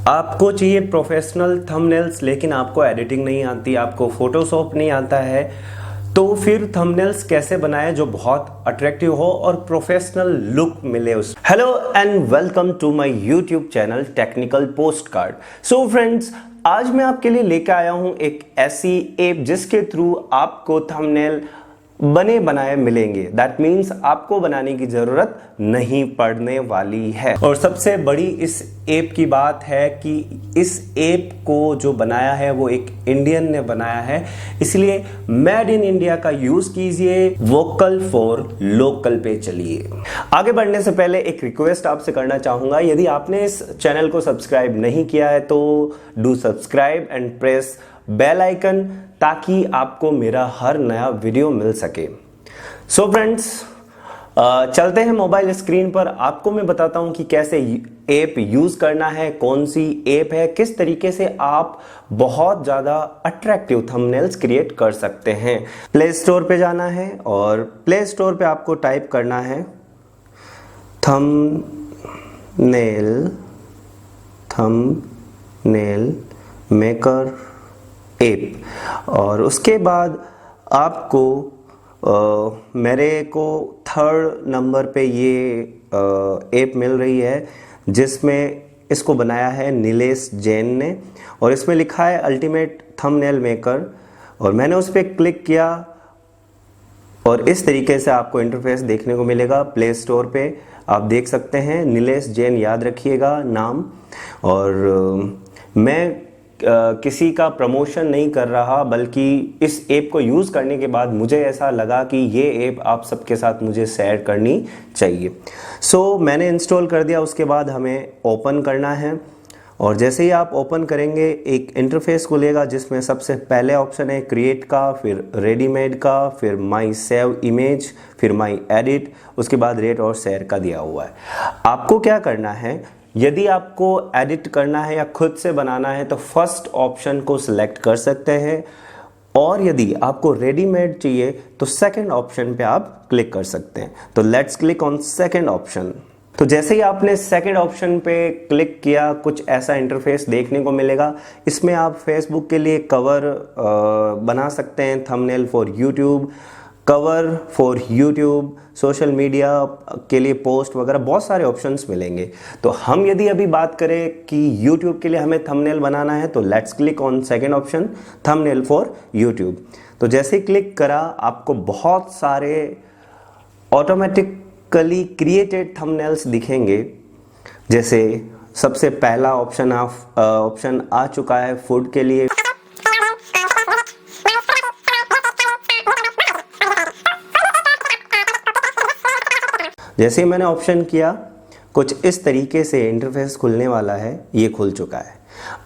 आपको चाहिए professional thumbnails, लेकिन आपको एडिटिंग नहीं आती, आपको फोटोशॉप नहीं आता है, तो फिर थंबनेल्स कैसे बनाएं जो बहुत अट्रैक्टिव हो और प्रोफेशनल लुक मिले उस। Hello and welcome to my YouTube channel technical postcard. So friends, आज मैं आपके लिए लेकर आया हूं एक ऐसी ऐप जिसके थ्रू आपको थंबनेल बने बनाए मिलेंगे। दैट मीन्स आपको बनाने की जरूरत नहीं पड़ने वाली है। और सबसे बड़ी इस ऐप की बात है कि इस ऐप को जो बनाया है वो एक इंडियन ने बनाया है, इसलिए मेड इन इंडिया का यूज कीजिए, वोकल फॉर लोकल पे चलिए। आगे बढ़ने से पहले एक रिक्वेस्ट आपसे करना चाहूंगा, यदि आपने इस चैनल को सब्सक्राइब नहीं किया है तो do subscribe and press bell icon, ताकि आपको मेरा हर नया वीडियो मिल सके। सो फ्रेंड्स, चलते हैं मोबाइल स्क्रीन पर। आपको मैं बताता हूं कि कैसे ऐप यूज करना है, कौन सी ऐप है, किस तरीके से आप बहुत ज्यादा अट्रैक्टिव थंबनेल्स क्रिएट कर सकते हैं। प्ले स्टोर पे जाना है और प्ले स्टोर पे आपको टाइप करना है थंबनेल मेकर ऐप, और उसके बाद आपको मेरे को थर्ड नंबर पे ये ऐप मिल रही है, जिसमें इसको बनाया है नीलेश जैन ने, और इसमें लिखा है अल्टीमेट थंबनेल मेकर। और मैंने उस पर क्लिक किया और इस तरीके से आपको इंटरफेस देखने को मिलेगा। प्ले स्टोर पे आप देख सकते हैं नीलेश जैन, याद रखिएगा नाम। और मैं किसी का प्रमोशन नहीं कर रहा, बल्कि इस ऐप को यूज़ करने के बाद मुझे ऐसा लगा कि ये ऐप आप सबके साथ मुझे शेयर करनी चाहिए। सो मैंने इंस्टॉल कर दिया। उसके बाद हमें ओपन करना है, और जैसे ही आप ओपन करेंगे एक इंटरफेस खुलेगा जिसमें सबसे पहले ऑप्शन है क्रिएट का, फिर रेडीमेड का, फिर माई सेव इमेज, फिर माई एडिट, उसके बाद रेट और शेयर का दिया हुआ है। आपको क्या करना है, यदि आपको एडिट करना है या खुद से बनाना है तो फर्स्ट ऑप्शन को सिलेक्ट कर सकते हैं, और यदि आपको रेडीमेड चाहिए तो सेकंड ऑप्शन पे आप क्लिक कर सकते हैं। तो let's click on second option. तो जैसे ही आपने सेकंड ऑप्शन पे क्लिक किया, कुछ ऐसा इंटरफेस देखने को मिलेगा। इसमें आप फेसबुक के लिए कवर बना सकते हैं, thumbnail for YouTube, cover for YouTube, social media के लिए पोस्ट वगैरह, बहुत सारे ऑप्शंस मिलेंगे। तो हम यदि अभी बात करें कि यूट्यूब के लिए हमें थंबनेल बनाना है, तो let's click on second option, thumbnail for YouTube. तो जैसे ही क्लिक करा, आपको बहुत सारे ऑटोमेटिकली क्रिएटेड थंबनेल्स दिखेंगे। जैसे सबसे पहला ऑप्शन आ चुका है फूड के लिए। जैसे ही मैंने ऑप्शन किया, कुछ इस तरीके से इंटरफेस खुलने वाला है। ये खुल चुका है।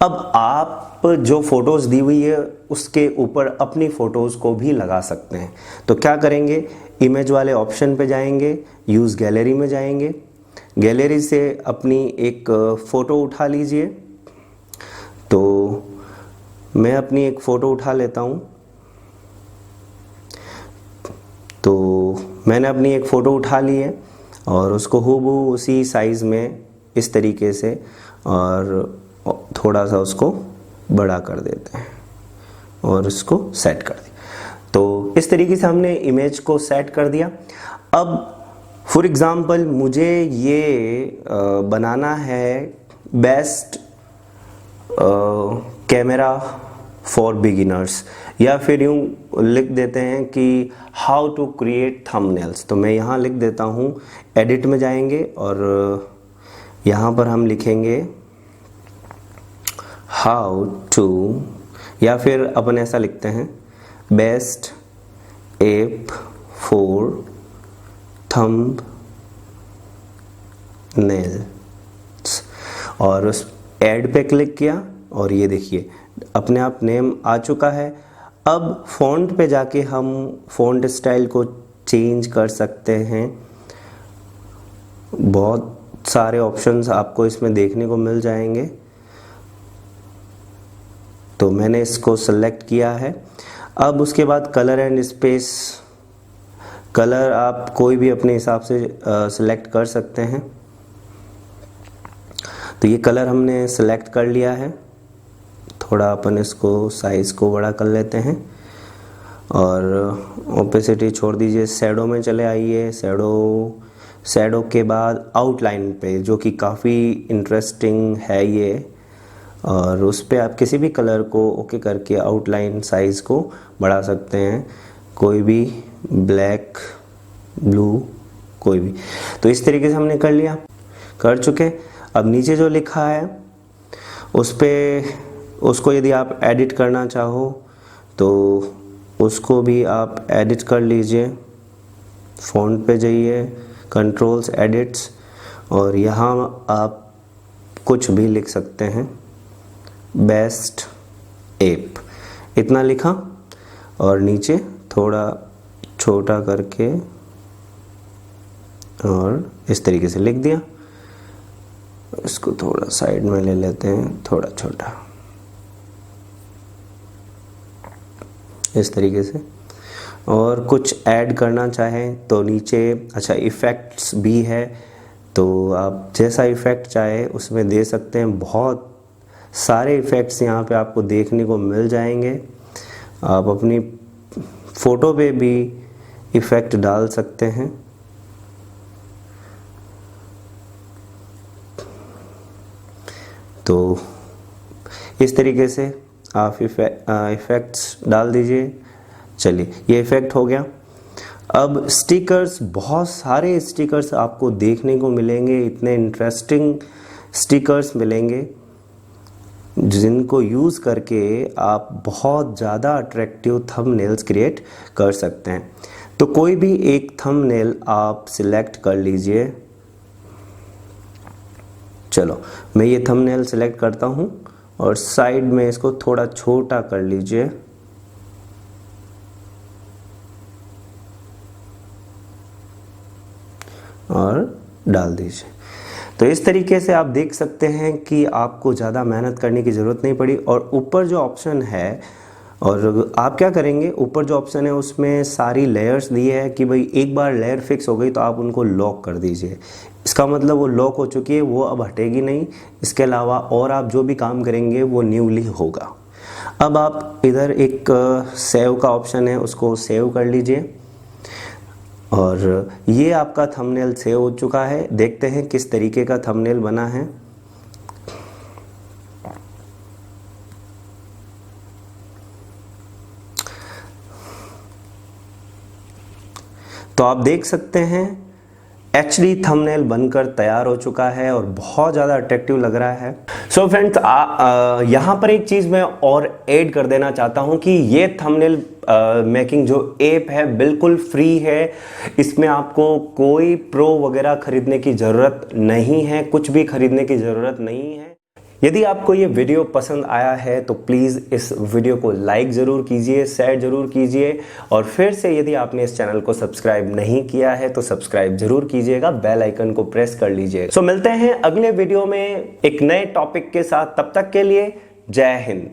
अब आप जो फोटोज़ दी हुई है उसके ऊपर अपनी फ़ोटोज़ को भी लगा सकते हैं। तो क्या करेंगे, इमेज वाले ऑप्शन पे जाएंगे, यूज़ गैलरी में जाएंगे, गैलरी से अपनी एक फ़ोटो उठा लीजिए। तो मैं अपनी एक फ़ोटो उठा लेता हूँ। तो मैंने अपनी एक फ़ोटो उठा ली है और उसको हूबहू उसी साइज़ में इस तरीके से, और थोड़ा सा उसको बड़ा कर देते हैं और इसको सेट कर दिया। तो इस तरीके से हमने इमेज को सेट कर दिया। अब फॉर एग्ज़ाम्पल मुझे ये बनाना है बेस्ट कैमरा फॉर बिगिनर्स, या फिर यूँ लिख देते हैं कि हाउ टू क्रिएट थंबनेल्स। तो मैं यहाँ लिख देता हूँ, एडिट में जाएंगे और यहाँ पर हम लिखेंगे हाउ टू, या फिर अपन ऐसा लिखते हैं बेस्ट ऐप फॉर थंबनेल्स, और उस ऐड पे क्लिक किया और ये देखिए अपने आप नेम आ चुका है। अब फ़ॉन्ट पे जाके हम फ़ॉन्ट स्टाइल को चेंज कर सकते हैं। बहुत सारे ऑप्शंस आपको इसमें देखने को मिल जाएंगे। तो मैंने इसको सेलेक्ट किया है। अब उसके बाद कलर एंड स्पेस, कलर आप कोई भी अपने हिसाब से सेलेक्ट कर सकते हैं। तो ये कलर हमने सेलेक्ट कर लिया है। थोड़ा अपन इसको साइज़ को बड़ा कर लेते हैं और ओपेसिटी छोड़ दीजिए। शैडो में चले आइए। शैडो के बाद आउटलाइन पे, जो कि काफ़ी इंटरेस्टिंग है ये, और उस पर आप किसी भी कलर को ओके करके आउटलाइन साइज़ को बढ़ा सकते हैं, कोई भी, ब्लैक, ब्लू, कोई भी। तो इस तरीके से हमने कर लिया, कर चुके। अब नीचे जो लिखा है उस पे, उसको यदि आप एडिट करना चाहो तो उसको भी आप एडिट कर लीजिए। फ़ॉन्ट पे जाइए, कंट्रोल्स, एडिट्स, और यहाँ आप कुछ भी लिख सकते हैं, बेस्ट एप, इतना लिखा और नीचे थोड़ा छोटा करके और इस तरीके से लिख दिया। इसको थोड़ा साइड में ले लेते हैं, थोड़ा छोटा, इस तरीके से। और कुछ ऐड करना चाहें तो नीचे, अच्छा, इफ़ेक्ट्स भी है, तो आप जैसा इफ़ेक्ट चाहे उसमें दे सकते हैं। बहुत सारे इफ़ेक्ट्स यहाँ पे आपको देखने को मिल जाएंगे। आप अपनी फ़ोटो पे भी इफ़ेक्ट डाल सकते हैं। तो इस तरीके से आप इफ़ेक्ट्स डाल दीजिए। चलिए, ये इफ़ेक्ट हो गया। अब स्टिकर्स, बहुत सारे स्टिकर्स आपको देखने को मिलेंगे, इतने इंटरेस्टिंग स्टिकर्स मिलेंगे जिनको यूज़ करके आप बहुत ज़्यादा अट्रैक्टिव थंबनेल्स क्रिएट कर सकते हैं। तो कोई भी एक थंबनेल आप सिलेक्ट कर लीजिए। चलो, मैं ये थंबनेल सिलेक्ट करता हूँ और साइड में इसको थोड़ा छोटा कर लीजिए। और डाल दीजिए। तो इस तरीके से आप देख सकते हैं कि आपको ज़्यादा मेहनत करने की ज़रूरत नहीं पड़ी। और ऊपर जो ऑप्शन है, और आप क्या करेंगे, ऊपर जो ऑप्शन है उसमें सारी लेयर्स दी है कि भाई एक बार लेयर फिक्स हो गई तो आप उनको लॉक कर दीजिए। इसका मतलब वो लॉक हो चुकी है, वो अब हटेगी नहीं। इसके अलावा और आप जो भी काम करेंगे वो न्यूली होगा। अब आप इधर एक सेव का ऑप्शन है, उसको सेव कर लीजिए और ये आपका थंबनेल सेव हो चुका है। देखते हैं किस तरीके का थंबनेल बना है। तो आप देख सकते हैं HD थंबनेल बनकर तैयार हो चुका है और बहुत ज़्यादा अट्रैक्टिव लग रहा है। सो फ्रेंड्स, यहाँ पर एक चीज़ मैं और ऐड कर देना चाहता हूँ कि ये थंबनेल मेकिंग जो ऐप है बिल्कुल फ्री है। इसमें आपको कोई प्रो वगैरह खरीदने की ज़रूरत नहीं है, कुछ भी खरीदने की ज़रूरत नहीं है। यदि आपको ये वीडियो पसंद आया है तो प्लीज़ इस वीडियो को लाइक ज़रूर कीजिए, शेयर ज़रूर कीजिए, और फिर से यदि आपने इस चैनल को सब्सक्राइब नहीं किया है तो सब्सक्राइब ज़रूर कीजिएगा, बेल आइकन को प्रेस कर लीजिएगा। सो मिलते हैं अगले वीडियो में एक नए टॉपिक के साथ। तब तक के लिए जय हिंद।